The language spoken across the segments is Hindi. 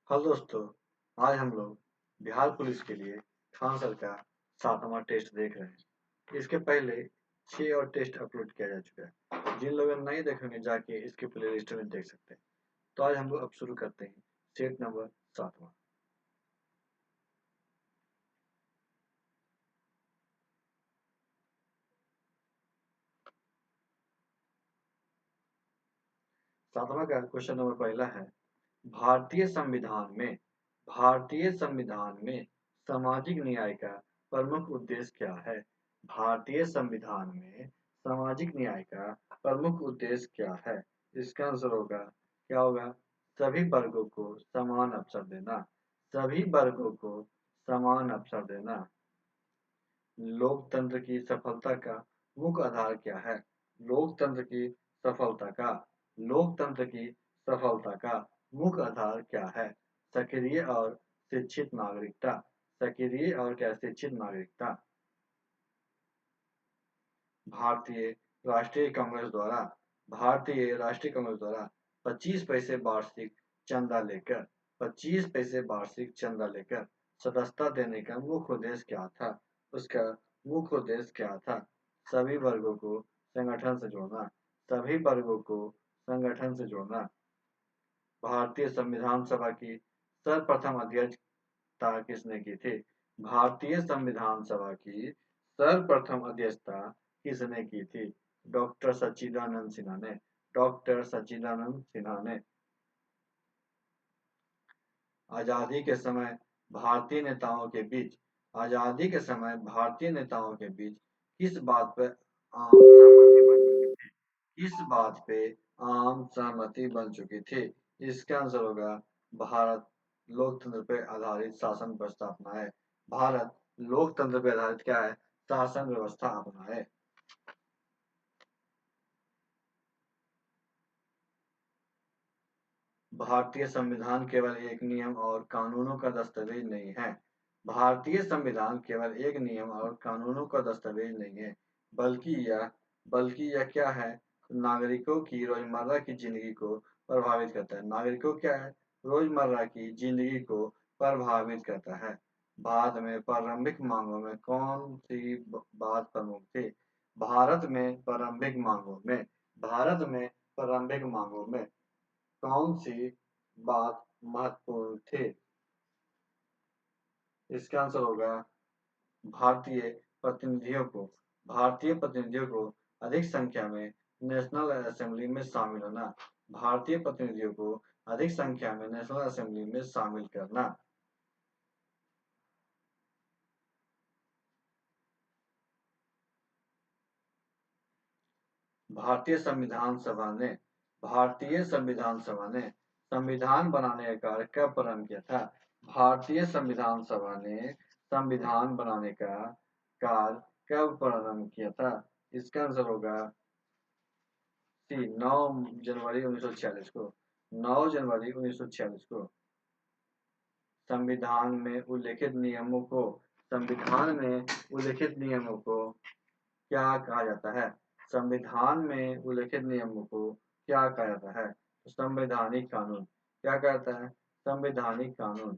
हेलो दोस्तों। आज हम लोग बिहार पुलिस के लिए खान सर का 7वां टेस्ट देख रहे हैं। इसके पहले 6 और टेस्ट अपलोड किया जा चुका है। जिन लोगों ने नहीं देखेंगे जाके इसके प्ले लिस्ट में देख सकते हैं। तो आज हम लोग अब शुरू करते हैं सेट नंबर 7वां। 7वां का क्वेश्चन नंबर पहला है। भारतीय संविधान में भारतीय संविधान में सामाजिक न्याय का प्रमुख उद्देश्य क्या है? भारतीय संविधान में सामाजिक न्याय का प्रमुख उद्देश्य क्या है? इसका आंसर होगा क्या होगा? सभी वर्गों को समान अवसर देना। सभी वर्गों को समान अवसर देना। लोकतंत्र की सफलता का मुख्य आधार क्या है? लोकतंत्र की सफलता का लोकतंत्र की सफलता का मुख्य आधार क्या है? सक्रिय और शिक्षित नागरिकता। सक्रिय और क्या शिक्षित नागरिकता। भारतीय राष्ट्रीय कांग्रेस द्वारा भारतीय राष्ट्रीय कांग्रेस द्वारा 25 पैसे वार्षिक चंदा लेकर 25 पैसे वार्षिक चंदा लेकर सदस्यता देने का मुख्य उद्देश्य क्या था? उसका मुख्य उद्देश्य क्या था? सभी वर्गों को संगठन से जोड़ना। सभी वर्गों को संगठन से जोड़ना। भारतीय संविधान सभा की सर्वप्रथम अध्यक्षता किसने की थी? भारतीय संविधान सभा की सर्वप्रथम अध्यक्षता किसने की थी? डॉक्टर सच्चिदानंद सिन्हा ने। डॉक्टर सच्चिदानंद सिन्हा ने। आजादी के समय भारतीय नेताओं के बीच आजादी के समय भारतीय नेताओं के बीच किस बात पर आम सहमति बन चुकी थी? किस बात पे आम सहमति बन चुकी थी? इसका आंसर होगा भारत लोकतंत्र पर आधारित शासन व्यवस्था अपनाए। भारत लोकतंत्र पर आधारित क्या है? शासन व्यवस्था अपनाए। भारतीय संविधान केवल एक नियम और कानूनों का दस्तावेज नहीं है। भारतीय संविधान केवल एक नियम और कानूनों का दस्तावेज नहीं है, बल्कि यह क्या है? नागरिकों की रोजमर्रा की जिंदगी को प्रभावित करता है। नागरिकों क्या है? रोजमर्रा की जिंदगी को प्रभावित करता है। भारत में प्रारंभिक मांगों में कौन सी बात प्रमुख थी? भारत में प्रारंभिक मांगों में कौन सी बात महत्वपूर्ण थी? इसका आंसर होगा भारतीय प्रतिनिधियों को भारतीय प्रतिनिधियों को अधिक संख्या में नेशनल असेंबली में शामिल होना। भारतीय प्रतिनिधियों को अधिक संख्या में नेशनल असेंबली में शामिल करना। भारतीय संविधान सभा ने भारतीय संविधान सभा ने संविधान बनाने का कार्य कब प्रारंभ किया था? भारतीय संविधान सभा ने संविधान बनाने का कार्य कब प्रारंभ किया था? इसका आंसर होगा सी 9 जनवरी 1946 को। 9 जनवरी 1946 को। संविधान में उल्लिखित नियमों को संविधान में उल्लिखित नियमों को क्या कहा जाता है? संविधान में उल्लिखित नियमों को क्या कहा जाता है? तो संवैधानिक कानून। क्या कहता है? संवैधानिक कानून।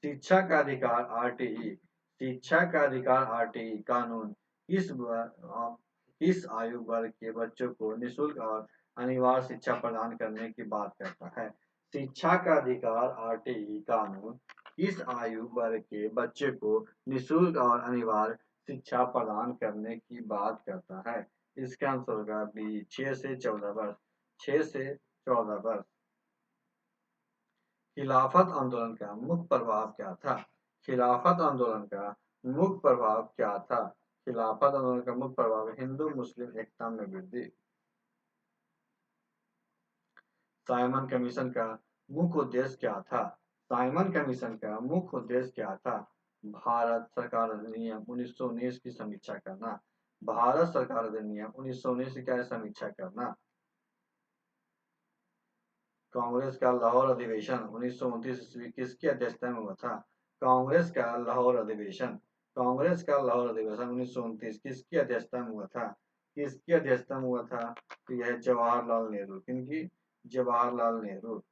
शिक्षा का अधिकार आरटीई शिक्षा का अधिकार आरटीई कानून किस आयु वर्ग के बच्चों को निःशुल्क और अनिवार्य शिक्षा प्रदान करने की बात करता है? शिक्षा का अधिकार आरटीई कानून किस आयु वर्ग के बच्चे को निःशुल्क और अनिवार्य शिक्षा प्रदान करने की बात करता है? इसका आंसर होगा बी 6 से 14 वर्ष। 6 से 14 वर्ष। खिलाफत आंदोलन का मुख्य प्रभाव क्या था? खिलाफत आंदोलन का मुख्य प्रभाव क्या था? खिलाफत आंदोलन का मुख्य प्रभाव हिंदू मुस्लिम एकता में वृद्धि। साइमन कमीशन का मुख्य उद्देश्य क्या था? साइमन कमीशन का मुख्य उद्देश्य क्या था? भारत सरकार अधिनियम 1919 की समीक्षा करना। भारत सरकार अधिनियम 1919 की क्या समीक्षा करना। कांग्रेस का लाहौर अधिवेशन 1929 ईस्वी किसकी अध्यक्षता में हुआ था? कांग्रेस का लाहौर अधिवेशन 1929 किसकी अध्यक्षता में हुआ था? किसकी अध्यक्षता में हुआ था? तो यह जवाहरलाल नेहरू। किनकी? जवाहरलाल नेहरू।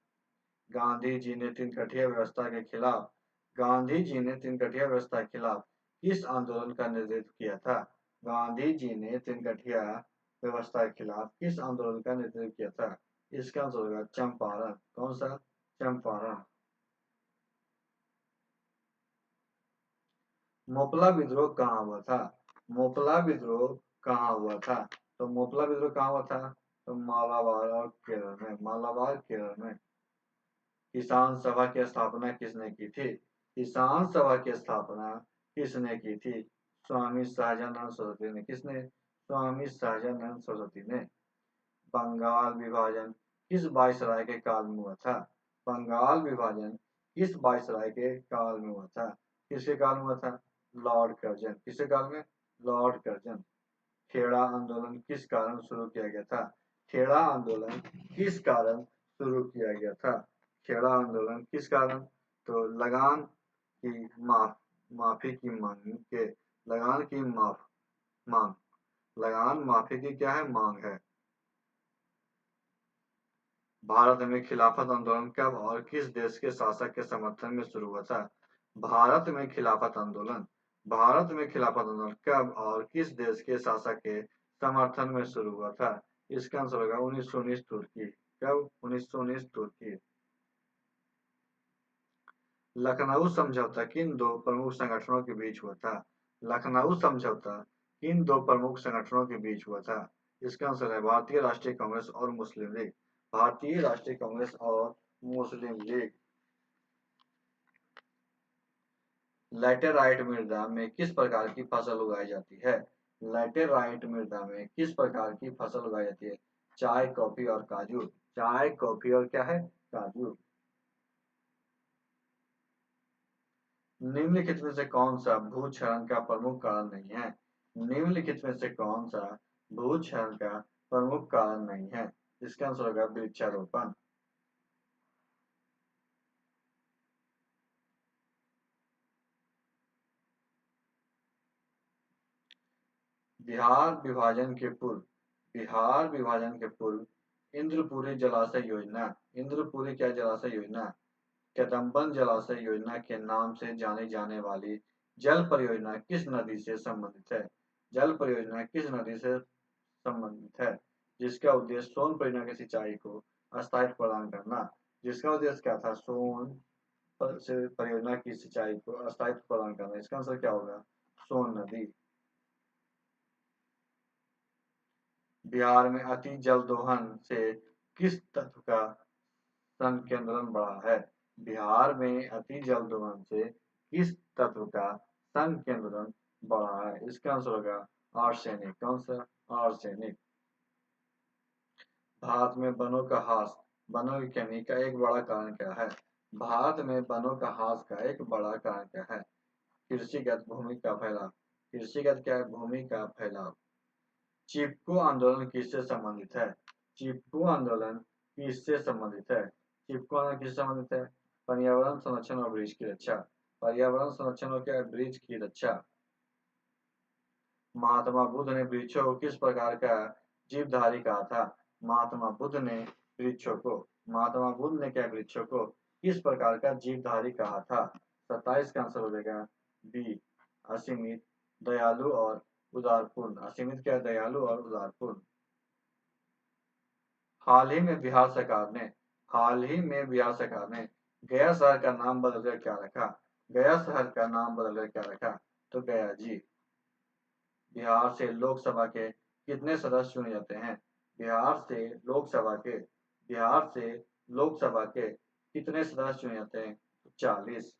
गांधी जी ने तिनकठिया व्यवस्था के खिलाफ गांधी जी ने तिनकठिया व्यवस्था के खिलाफ किस आंदोलन का नेतृत्व किया था? गांधी जी ने तिनकठिया व्यवस्था के खिलाफ किस आंदोलन का नेतृत्व किया था? इसका आंसर होगा चंपारण। कौन सा? चंपारण। मोपला विद्रोह कहाँ हुआ था? मोपला विद्रोह कहाँ हुआ था? तो मोपला विद्रोह कहाँ हुआ था? तो मालाबार और केरल में। मालाबार केरल में। किसान सभा की स्थापना किसने की थी? किसान सभा की स्थापना किसने की थी? स्वामी सहजानंद सरस्वती ने। किसने? स्वामी सहजानंद सरस्वती ने। बंगाल विभाजन किस वायसराय के काल में हुआ था? बंगाल विभाजन किस वायसराय के काल में हुआ था? किसके काल में हुआ था? Lord Curzon. किसके काल में? Lord Curzon. खेड़ा आंदोलन किस कारण शुरू किया गया था? खेड़ा आंदोलन किस कारण शुरू किया गया था? खेड़ा आंदोलन किस कारण? तो लगान की माफी की मांग के लगान की मांग लगान माफी की क्या है? मांग है। भारत में खिलाफत आंदोलन कब और किस देश के शासक के समर्थन में शुरू हुआ था? भारत में खिलाफत आंदोलन भारत में खिलाफत आंदोलन कब और किस देश के शासक के समर्थन में शुरू हुआ था? इसका आंसर होगा 1919 तुर्की। कब? 1919 तुर्की। लखनऊ समझौता किन दो प्रमुख संगठनों के बीच हुआ था? लखनऊ समझौता किन दो प्रमुख संगठनों के बीच हुआ था? इसका आंसर है भारतीय राष्ट्रीय कांग्रेस और मुस्लिम लीग। भारतीय राष्ट्रीय कांग्रेस और मुस्लिम लीग। लैटेराइट मृदा में किस प्रकार की फसल उगाई जाती है? लैटेराइट मृदा में किस प्रकार की फसल उगाई जाती है? चाय, कॉफी और काजू। चाय, कॉफी और क्या है? काजू। निम्नलिखित में से कौन सा भूक्षरण का प्रमुख कारण नहीं है? निम्नलिखित में से कौन सा भूक्षरण का प्रमुख कारण नहीं है? इसका आंसर होगा वृक्षारोपण। बिहार विभाजन के पूर्व बिहार विभाजन के पूर्व इंद्रपुरी जलाशय योजना इंद्रपुरी क्या जलाशय योजना कदम्बन जलाशय योजना के नाम से जानी जाने वाली जल परियोजना किस नदी से संबंधित है? जल परियोजना किस नदी से संबंधित है? जिसका उद्देश्य सोन परियोजना की सिंचाई को स्थायित्व प्रदान करना। जिसका उद्देश्य क्या था? सोन से परियोजना की सिंचाई को स्थायित्व प्रदान करना। इसका आंसर क्या होगा? सोन नदी। बिहार में अति जल दोहन से किस तत्व का संकेंद्रण बढ़ा है? बिहार में अति जल दोहन से किस तत्व का संकेंद्रण बढ़ा है? इसका आंसर होगा आर्सेनिक। कौन सा? आर्सेनिक। भारत में वनों की कमी का एक बड़ा कारण क्या है? भारत में वनों का ह्रास का एक बड़ा कारण क्या है? कृषिगत भूमि का फैलाव। कृषिगत क्या है? भूमि का फैलाव। चिपको आंदोलन किससे संबंधित है? चिपको आंदोलन किससे संबंधित है? चिपको आंदोलन किससे संबंधित है? पर्यावरण संरक्षण और वृक्ष की रक्षा। पर्यावरण संरक्षण और क्या? वृक्ष की रक्षा। महात्मा बुद्ध ने वृक्षों को किस प्रकार का जीवधारी कहा था? महात्मा बुद्ध ने वृक्षों को महात्मा बुद्ध ने क्या वृक्षों को किस प्रकार का जीवधारी कहा था? 27 का आंसर हो जाएगा बी, असीमित, दयालु और उदारपूर्ण। असीमित क्या? दयालु और उदारपूर्ण। हाल ही में बिहार सरकार ने हाल ही में बिहार सरकार ने गया शहर का नाम बदलकर क्या रखा? गया शहर का नाम बदलकर क्या रखा? तो गया जी। बिहार से लोकसभा के कितने सदस्य चुने जाते हैं? बिहार से लोकसभा के बिहार से लोकसभा के कितने सदस्य चुने जाते हैं? 40।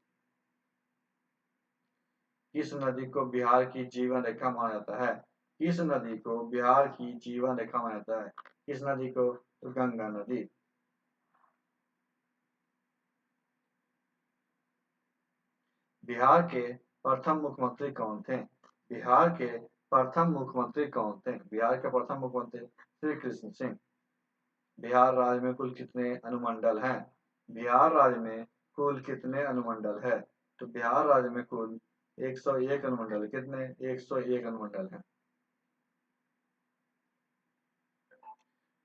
किस नदी को बिहार की जीवन रेखा माना जाता है? किस नदी को बिहार की जीवन रेखा माना जाता है? किस नदी को? तो गंगा नदी। बिहार के प्रथम मुख्यमंत्री कौन थे? बिहार के प्रथम मुख्यमंत्री कौन थे? बिहार के प्रथम मुख्यमंत्री श्री कृष्ण सिंह। बिहार राज्य में कुल कितने अनुमंडल हैं? बिहार राज्य में कुल कितने अनुमंडल है? तो बिहार राज्य में कुल 101 अनुमंडल। कितने? 101 अनुमंडल हैं।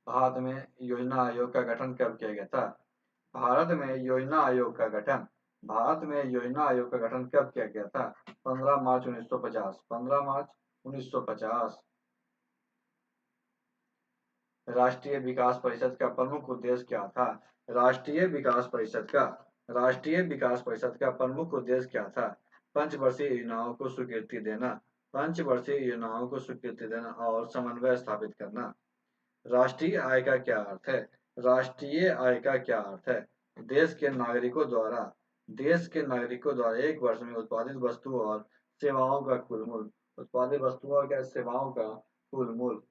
भारत में योजना आयोग का गठन कब किया गया था? भारत में योजना आयोग का गठन भारत में योजना आयोग का गठन कब किया गया था? 15 मार्च 1950। 15 मार्च 1950। राष्ट्रीय विकास परिषद का प्रमुख उद्देश्य क्या था? राष्ट्रीय विकास परिषद का प्रमुख उद्देश्य क्या था? पंचवर्षीय योजनाओं को स्वीकृति देना। पंचवर्षीय योजनाओं को स्वीकृति देना और समन्वय स्थापित करना। राष्ट्रीय आय का क्या अर्थ है? राष्ट्रीय आय का क्या अर्थ है? देश के नागरिकों द्वारा एक वर्ष में उत्पादित वस्तुओं और सेवाओं का कुल मूल्य। उत्पादित वस्तुओं और क्या सेवाओं का कुल मूल्य।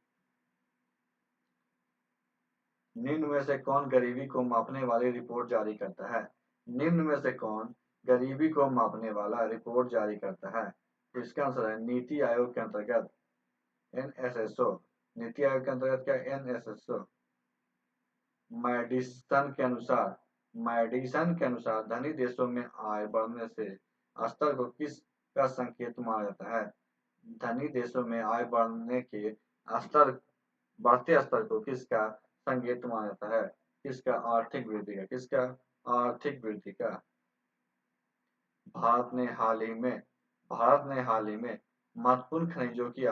निम्न में से कौन गरीबी को मापने वाली रिपोर्ट जारी करता है? निम्न में से कौन गरीबी को मापने वाला रिपोर्ट जारी करता है? तो इसका आंसर है नीति आयोग के अंतर्गत एनएसएसओ। नीति आयोग के अंतर्गत क्या एनएसएसओ। मैडिसन के अनुसार धनी देशों में आय बढ़ने से स्तर को किस का संकेत माना जाता है? धनी देशों में आय बढ़ने के स्तर बढ़ते स्तर को किसका संकेत माना जाता है? किसका? आर्थिक वृद्धि का। किसका? आर्थिक वृद्धि का। भारत ने हाल ही में महत्वपूर्ण खनिजों की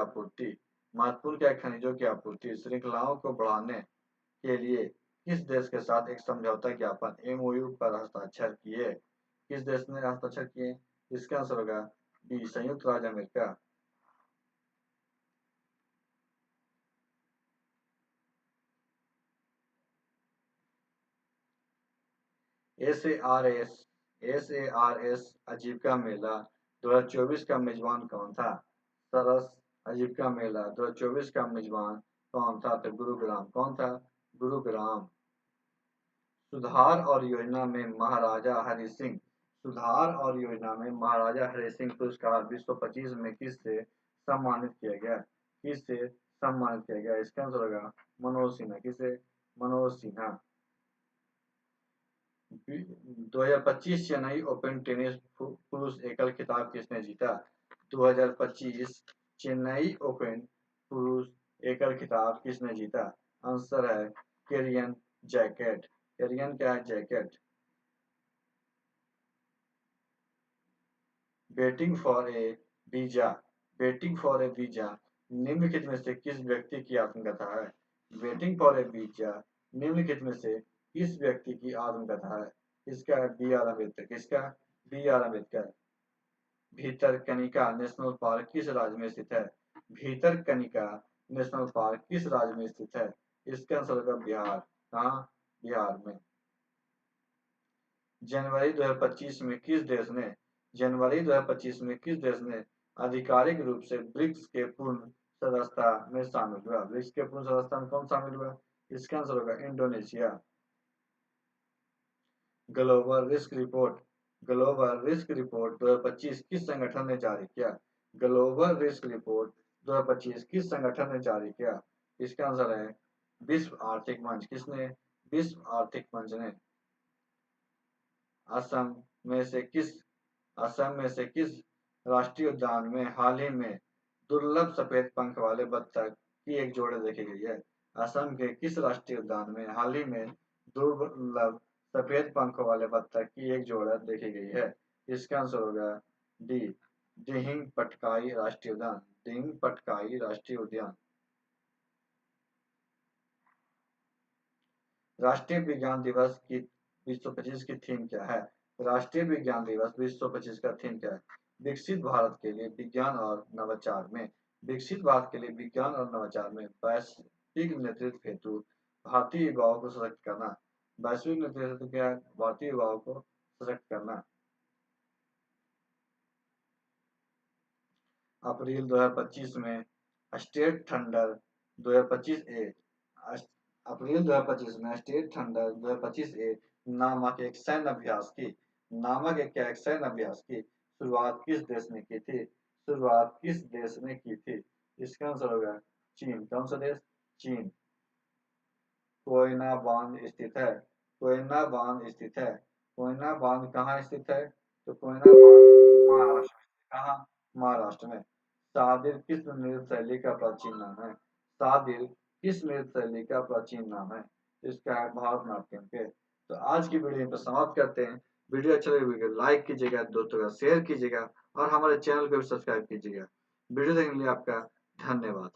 आपूर्ति श्रृंखलाओं को बढ़ाने के लिए किस देश के साथ एक समझौता ज्ञापन एमओयू पर हस्ताक्षर किए? किस देश ने हस्ताक्षर किए? इसका आंसर होगा बी संयुक्त राज्य America. S A R S आजीविका मेला 2024 का मेजबान कौन था? सरस आजीविका मेला 2024 का मेजबान कौन था? तो गुरुग्राम। कौन था? गुरुग्राम। सुधार और योजना में महाराजा हरि सिंह पुरस्कार विश्व 25 में किससे सम्मानित किया गया? इसका आंसर होगा मनोज सिन्हा। किसे? मनोज सिन्हा। 2025 चेन्नई ओपन टेनिस पुरुष एकल खिताब किसने जीता? 2025 चेन्नई ओपन पुरुष एकल खिताब किसने जीता? आंसर है केरियन जैकेट। केरियन क्या है? Jacket. Waiting for A visa निम्नलिखित में से किस व्यक्ति की आत्मकथा है? वेटिंग फॉर ए वीजा निम्नलिखित में से किस व्यक्ति की आत्मकथा है? इसका बी आर अम्बेडकर। किसका? B R Ambedkar. Bhitarkanika national park किस राज्य में स्थित है? भीतरकनिका नेशनल पार्क किस राज्य में स्थित है? इसका आंसर होगा बिहार। कहाँ? बिहार में। जनवरी 2025 में किस देश ने आधिकारिक रूप से ब्रिक्स के पूर्ण सदस्यता में शामिल हुआ? ब्रिक्स के पूर्ण सदस्यता में कौन शामिल हुआ? इसका आंसर होगा इंडोनेशिया। ग्लोबल रिस्क रिपोर्ट 2025 किस संगठन ने जारी किया? ग्लोबल रिस्क रिपोर्ट 2025 किस संगठन ने जारी किया? इसका आंसर है विश्व आर्थिक मंच। किसने? विश्व आर्थिक मंच ने। असम में से किस राष्ट्रीय उद्यान में हाल ही में दुर्लभ सफेद पंख वाले बत्तख की एक जोड़ी देखी गई है? असम के किस राष्ट्रीय उद्यान में हाल ही में दुर्लभ सफेद पंख वाले बत्तख की एक जोड़ा देखी गई है? इसका आंसर होगा डी दिहिंग पटकाई राष्ट्रीय उद्यान। दिहिंग पटकाई राष्ट्रीय उद्यान। राष्ट्रीय विज्ञान दिवस की 2025 की थीम क्या है? राष्ट्रीय विज्ञान दिवस 2025 का थीम क्या है? विकसित भारत के लिए विज्ञान और नवाचार में वैश्विक नेतृत्व हेतु भारतीय युवाओं को सशक्त करना। वैश्विक नेतृत्व क्या है? भारतीय युवाओं को सशक्त करना। अप्रैल 2025 में स्टेट थंडर 2025 ए अप्रैल 2025 में स्टेट थंडर 2025 ए नामक एक सैन्य अभ्यास की शुरुआत किस देश ने की थी? इसका आंसर होगा चीन। कौन सा देश? चीन। कोयना बांध स्थित है। कोयना बांध कहाँ स्थित है? तो कोयना बांध महाराष्ट्र में। कहाँ? महाराष्ट्र में। सादिर किस नृत्य शैली का प्राचीन नाम है? सादिर किस नृत्य शैली का प्राचीन नाम है? इसका है भारतनाट्यम के। तो आज की वीडियो पर समाप्त करते हैं। वीडियो अच्छा लगे वीडियो लाइक कीजिएगा, दोस्तों का शेयर कीजिएगा और हमारे चैनल को भी सब्सक्राइब कीजिएगा। वीडियो देखने के लिए आपका धन्यवाद।